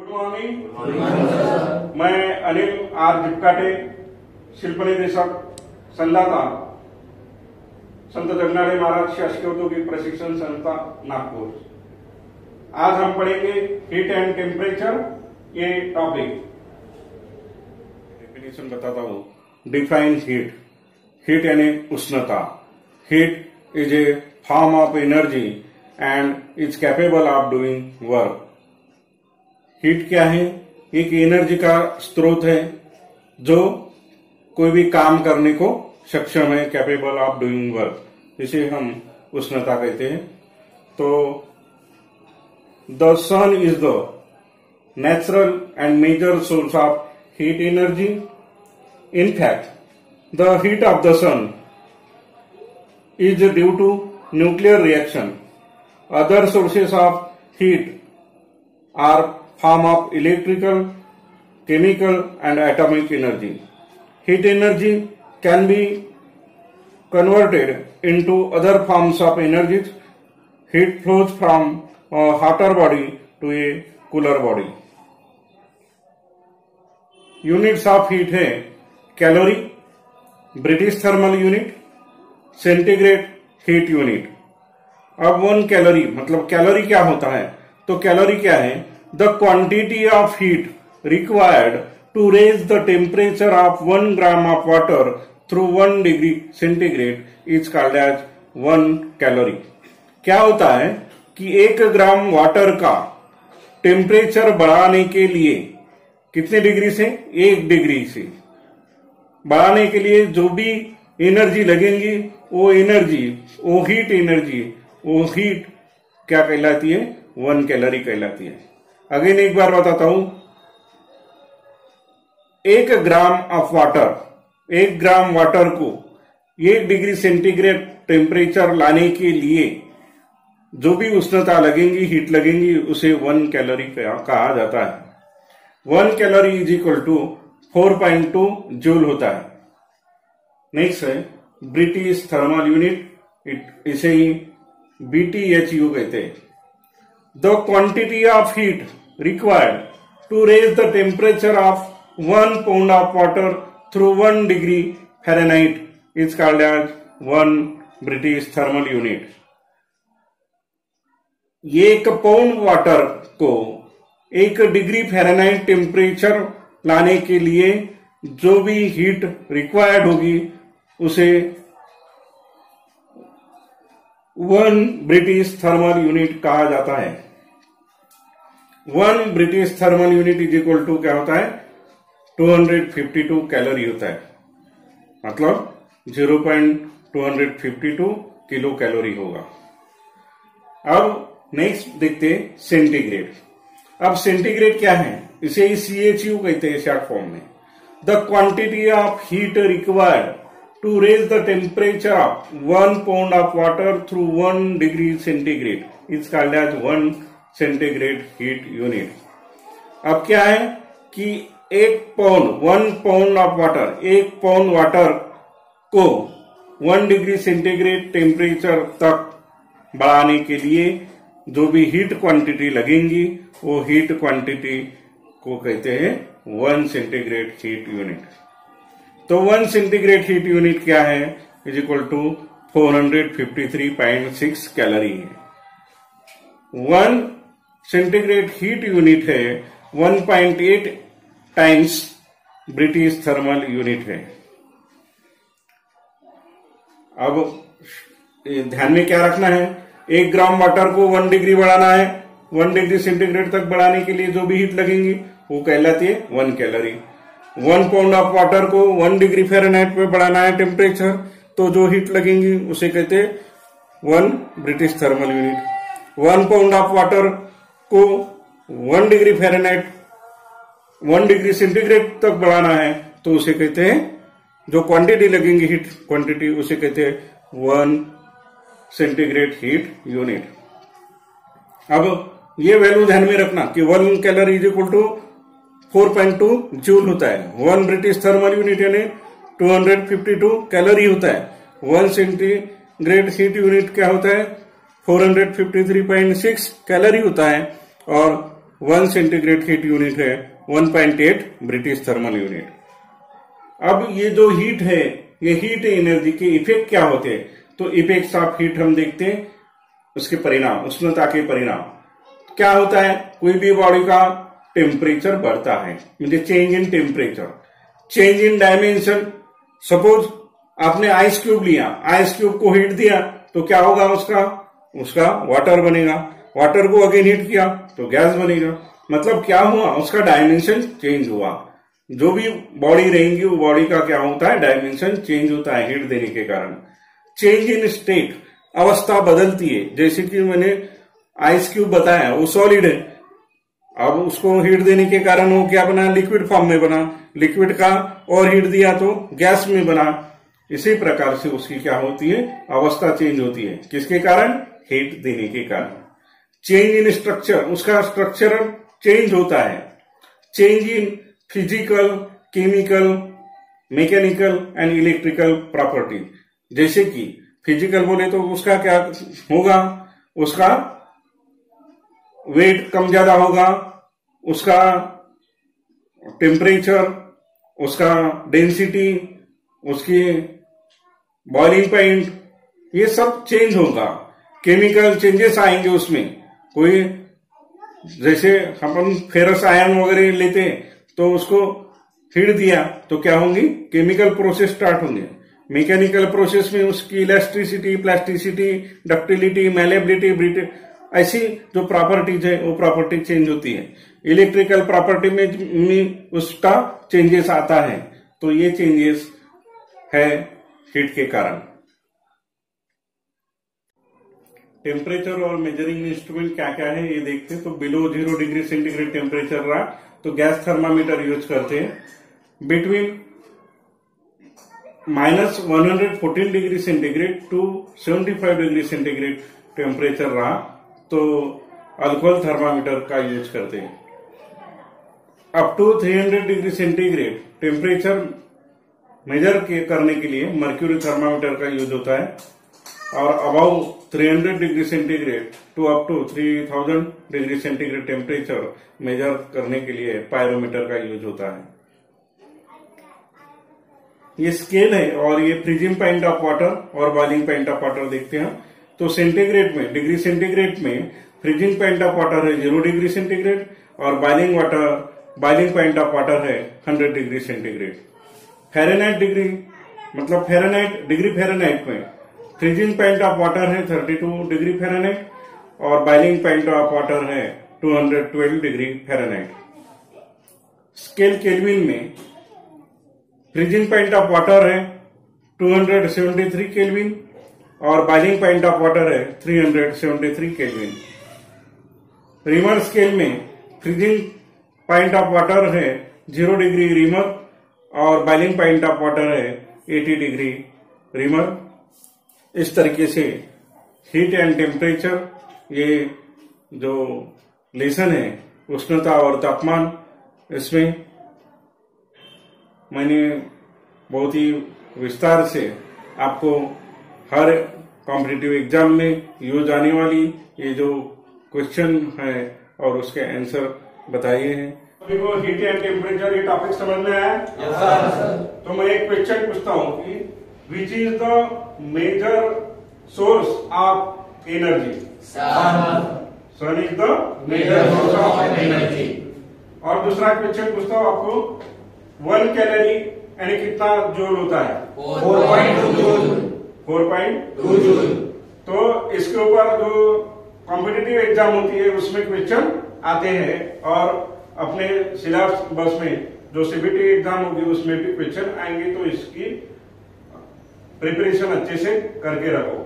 Good morning. मैं Anil are Jipkate, शिल्प निदेशक, संदाता, संत जगन्नाथ महाराज शासकीय औद्योगिक प्रशिक्षण संस्था नागपुर। आज हम पढ़ेंगे हीट एंड टेम्परेचर, ये टॉपिक। डेफिनेशन बताता हूं। Define heat. हीट यानी उष्णता। Heat is a form of energy and is capable of doing work. Heat क्या है? एक एनर्जी का स्रोत है जो कोई भी काम करने को सक्षम है, कैपेबल ऑफ डूइंग वर्क। इसे हम उष्णता कहते हैं। तो the sun is the natural and major source of heat energy. In fact the heat of the sun is due to nuclear reaction. Other sources of heat are form of electrical, chemical and atomic energy. Heat energy can be converted into other forms of energy. Heat flows from a hotter body to a cooler body. Units of heat है calorie, British thermal unit, centigrade heat unit. अब 1 calorie मतलब calorie क्या होता है? तो calorie क्या है? The quantity of heat required to raise the temperature of 1 gram of water through 1 degree centigrade is called as 1 calorie. क्या होता है कि 1 ग्राम वाटर का टेम्परेचर बढ़ाने के लिए कितने डिग्री से? 1 डिग्री से बढ़ाने के लिए जो भी एनर्जी लगेंगी, वो एनर्जी, वो हीट क्या कहलाती है? 1 कैलोरी कहलाती है। अगेन एक बार बताता हूं। 1 gram of water, 1 gram water को 1 डिग्री सेंटीग्रेड टेम्परेचर लाने के लिए जो भी उष्णता लगेंगी, हीट लगेंगी, उसे 1 कैलोरी कहा जाता है। 1 calorie is equal to 4.2 joule होता है। नेक्स्ट है ब्रिटिश थर्मल यूनिट, इसे ही BTHU कहते हैं। The quantity of heat required to raise the temperature of 1 pound of water through 1 degree Fahrenheit is called as 1 British thermal unit. 1 pound water को 1 degree Fahrenheit temperature लाने के लिए जो भी heat required होगी उसे 1 ब्रिटिश थर्मल यूनिट कहा जाता है। 1 British thermal unit is equal to क्या होता है? 252 कैलोरी होता है। मतलब 0.252 किलो कैलोरी होगा। अब नेक्स्ट देखते हैं सेंटीग्रेड। अब सेंटीग्रेड क्या है? इसे ही CHU कहते हैं शॉर्ट फॉर्म में। The quantity of heat required to raise the temperature of 1 pound of water through 1 degree centigrade is called as 1 centigrade heat unit. अब क्या है कि 1 pound of water, 1 pound water को 1 डिग्री सेंटीग्रेड टेम्परेचर तक बढ़ाने के लिए जो भी हीट क्वांटिटी लगेंगी, वो हीट क्वांटिटी को कहते हैं 1 सेंटीग्रेड हीट यूनिट। तो 1 सेंटीग्रेड हीट यूनिट क्या है? इज इक्वल टू 453.6 कैलोरी है। 1 सेंटीग्रेड हीट यूनिट है 1.8 टाइम्स ब्रिटिश थर्मल यूनिट है। अब ध्यान में क्या रखना है? 1 ग्राम वाटर को 1 डिग्री बढ़ाना है, 1 डिग्री सेंटीग्रेड तक बढ़ाने के लिए जो भी हीट लगेंगी वो कहलाती है 1 कैलोरी। 1 पाउंड ऑफ वाटर को 1 डिग्री फ़ारेनहाइट पे बढ़ाना है टेम्परेचर, तो जो हीट लगेंगी उसे कहते हैं 1 British thermal unit. 1 pound of water को 1 डिग्री फ़ारेनहाइट, 1 डिग्री सेंटीग्रेड तक बढ़ाना है, तो उसे कहते हैं, जो क्वांटिटी लगेंगी हीट क्वांटिटी, उसे कहते हैं 1 सेंटीग्रेड हीट यूनिट। अब ये वैल्यू ध्यान में रखना कि 1 calorie is equal to 4.2 joule होता है। 1 ब्रिटिश थर्मल यूनिट यानी 252 कैलोरी होता है। 1 सेंटीग्रेड हीट यूनिट क्या होता है? 453.6 कैलोरी होता है। और 1 सेंटीग्रेड हीट यूनिट है 1.8 ब्रिटिश थर्मल यूनिट। अब ये जो हीट है, ये हीट एनर्जी के इफेक्ट क्या होते हैं? तो इफेक्ट्स ऑफ हीट हम देखते हैं, उसके परिणाम, उष्णता के परिणाम क्या होता है। कोई भी बॉडी का टेम्परेचर बढ़ता है, मतलब change in temperature, change in dimension. Suppose आपने आइस क्यूब लिया, आइस क्यूब को हीट दिया तो क्या होगा, उसका वाटर बनेगा, वाटर को अगेन हीट किया तो गैस बनेगा। मतलब क्या हुआ, उसका डायमेंशन चेंज हुआ। जो भी बॉडी रहेंगी वो बॉडी का क्या होता है, डायमेंशन चेंज होता है हीट देने के कारण। चेंज इन स्टेट, अवस्था बदलती है। जैसे कि मैंने आइस क्यूब बताया, वो सॉलिड है, अब उसको हीट देने के कारण वो क्या बना, लिक्विड फॉर्म में बना, लिक्विड का और हीट दिया तो गैस में बना। इसी प्रकार से उसकी क्या होती है, अवस्था चेंज होती है। किसके कारण, हीट देने के कारण। चेंज इन स्ट्रक्चर, उसका स्ट्रक्चर चेंज होता है। Change in physical, chemical, mechanical and electrical property. जैसे कि फिजिकल बोले तो उसका क्या होगा, उसका वेट कम ज्यादा होगा, उसका टेम्परेचर, उसका डेंसिटी, उसकी बॉइलिंग पॉइंट, ये सब चेंज होगा। केमिकल चेंजेस आएंगे उसमें। कोई जैसे अपन फेरस आयन वगैरह लेते हैं तो उसको हीट दिया तो क्या होंगी, केमिकल प्रोसेस स्टार्ट होंगे। मैकेनिकल प्रोसेस में उसकी इलास्टिसिटी, प्लास्टिसिटी, डक्टिलिटी, मैलेबिलिटी, ब्रिटिलिटी, ऐसी जो प्रॉपर्टीज है वो प्रॉपर्टी चेंज होती है। इलेक्ट्रिकल प्रॉपर्टी में उसका चेंजेस आता है। तो ये चेंजेस है हीट के कारण। टेम्परेचर और मेजरिंग इंस्ट्रूमेंट क्या क्या है ये देखते हैं। तो बिलो 0 डिग्री सेंटीग्रेड टेम्परेचर रहा तो गैस थर्मामीटर यूज करते हैं। Between -114 degree centigrade to 75 degree centigrade temperature रहा तो अल्कोहल थर्मामीटर का यूज करते हैं। Up to 300 degree centigrade temperature measure करने के लिए मर्क्यूरी थर्मामीटर का यूज होता है। और above 300 degree centigrade to up to 3000 degree centigrade temperature measure करने के लिए पायरोमीटर का यूज होता है। ये स्केल है और ये फ्रीजिंग पॉइंट ऑफ वाटर और बॉइलिंग पॉइंट ऑफ वाटर देखते हैं। तो सेंटीग्रेड में, डिग्री सेंटीग्रेड में फ्रीजिंग पॉइंट ऑफ वाटर है 0 डिग्री सेंटीग्रेड और बॉइलिंग पॉइंट ऑफ वाटर है 100 डिग्री सेंटीग्रेड। फ़ारेनहाइट डिग्री, मतलब फ़ारेनहाइट, डिग्री फ़ारेनहाइट में फ्रीजिंग पॉइंट ऑफ वाटर है 32 डिग्री फ़ारेनहाइट और बॉइलिंग पॉइंट ऑफ वाटर है 212 डिग्री फ़ारेनहाइट। स्केल केल्विन में freezing point of water है 273 kelvin और बॉइलिंग पॉइंट ऑफ वाटर है 373 केल्विन। रीमर स्केल में फ्रीजिंग पॉइंट ऑफ वाटर है 0 डिग्री रीमर और बॉइलिंग पॉइंट ऑफ वाटर है 80 डिग्री रीमर। इस तरीके से हीट एंड टेम्परेचर, ये जो लेसन है उष्णता और तापमान, इसमें मैंने बहुत ही विस्तार से आपको हर कॉम्पिटिटिव एग्जाम में यूज आने वाली ये जो क्वेश्चन है और उसके आंसर बताइए हैं। अभी को हीट एंड टेम्परेचर ये टॉपिक समझ में आया? Yes sir. तो मैं एक क्वेश्चन पूछता हूँ कि which is the major source of energy? Sun is the major source of energy. और दूसरा क्वेश्चन पूछता हूँ आपको, 1 कैलोरी यानी कितना जूल होता है? 4.2 जूल। 4.2 जूल। तो इसके ऊपर जो कॉम्पिटिटिव एग्जाम होती है उसमें क्वेश्चन आते हैं और अपने सिलेबस में जो सीबीटी एग्जाम होगी उसमें भी क्वेश्चन आएंगे। तो इसकी प्रिपरेशन अच्छे से करके रखो।